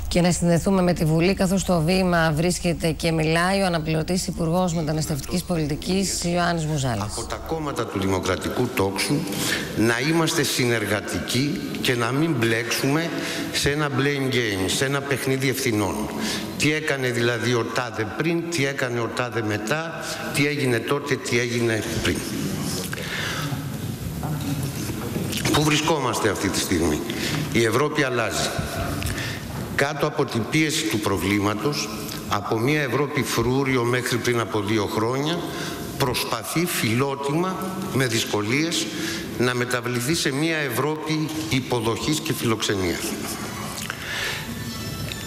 Και να συνδεθούμε με τη Βουλή, καθώς στο βήμα βρίσκεται και μιλάει ο αναπληρωτής Υπουργός Μεταναστευτικής Πολιτικής Ιωάννης Μουζάλης. Από τα κόμματα του Δημοκρατικού Τόξου να είμαστε συνεργατικοί και να μην μπλέξουμε σε ένα blame game, σε ένα παιχνίδι ευθυνών. Τι έκανε δηλαδή ο τάδε πριν, τι έκανε ο τάδε μετά, τι έγινε τότε, τι έγινε πριν. Πού βρισκόμαστε αυτή τη στιγμή? Η Ευρώπη αλλάζει. Κάτω από την πίεση του προβλήματος, από μια Ευρώπη φρούριο μέχρι πριν από 2 χρόνια, προσπαθεί φιλότιμα, με δυσκολίες, να μεταβληθεί σε μια Ευρώπη υποδοχής και φιλοξενίας.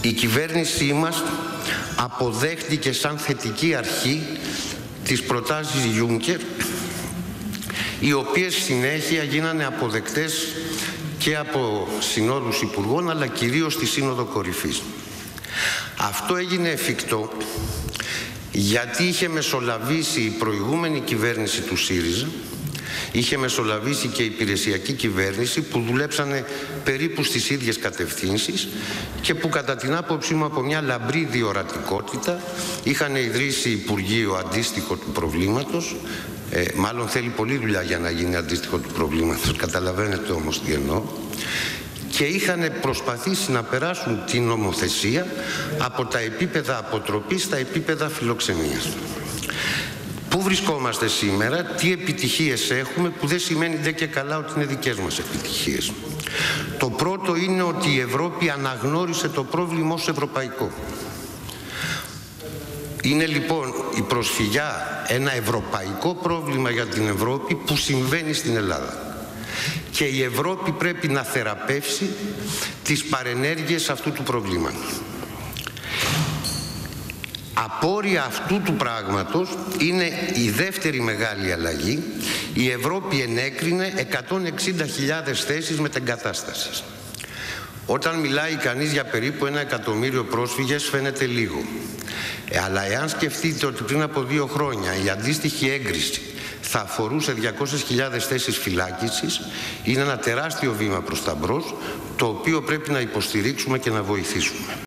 Η κυβέρνησή μας αποδέχτηκε σαν θετική αρχή τις προτάσεις Juncker, οι οποίες συνέχεια γίνανε αποδεκτές και από συνόδους υπουργών, αλλά κυρίως στη Σύνοδο Κορυφής. Αυτό έγινε εφικτό γιατί είχε μεσολαβήσει η προηγούμενη κυβέρνηση του ΣΥΡΙΖΑ, είχε μεσολαβήσει και η υπηρεσιακή κυβέρνηση που δουλέψανε περίπου στις ίδιες κατευθύνσεις και που κατά την άποψή μου από μια λαμπρή διορατικότητα είχαν ιδρύσει Υπουργείο αντίστοιχο του προβλήματος. Μάλλον θέλει πολλή δουλειά για να γίνει αντίστοιχο του προβλήματος, καταλαβαίνετε όμως τι εννοώ, και είχαν προσπαθήσει να περάσουν την νομοθεσία από τα επίπεδα αποτροπής στα επίπεδα φιλοξενίας. Πού βρισκόμαστε σήμερα, τι επιτυχίες έχουμε, που δεν σημαίνει δε και καλά ότι είναι δικές μας επιτυχίες. Το πρώτο είναι ότι η Ευρώπη αναγνώρισε το πρόβλημα ως ευρωπαϊκό. Είναι λοιπόν η προσφυγιά ένα ευρωπαϊκό πρόβλημα για την Ευρώπη που συμβαίνει στην Ελλάδα. Και η Ευρώπη πρέπει να θεραπεύσει τις παρενέργειες αυτού του προβλήματος. Απόρρια αυτού του πράγματος είναι η δεύτερη μεγάλη αλλαγή. Η Ευρώπη ενέκρινε 160.000 θέσεις μετεγκατάστασης. Όταν μιλάει κανείς για περίπου 1 εκατομμύριο πρόσφυγες φαίνεται λίγο. Αλλά εάν σκεφτείτε ότι πριν από 2 χρόνια η αντίστοιχη έγκριση θα αφορούσε 200.000 θέσεις φυλάκισης, είναι ένα τεράστιο βήμα προς τα μπρος, το οποίο πρέπει να υποστηρίξουμε και να βοηθήσουμε.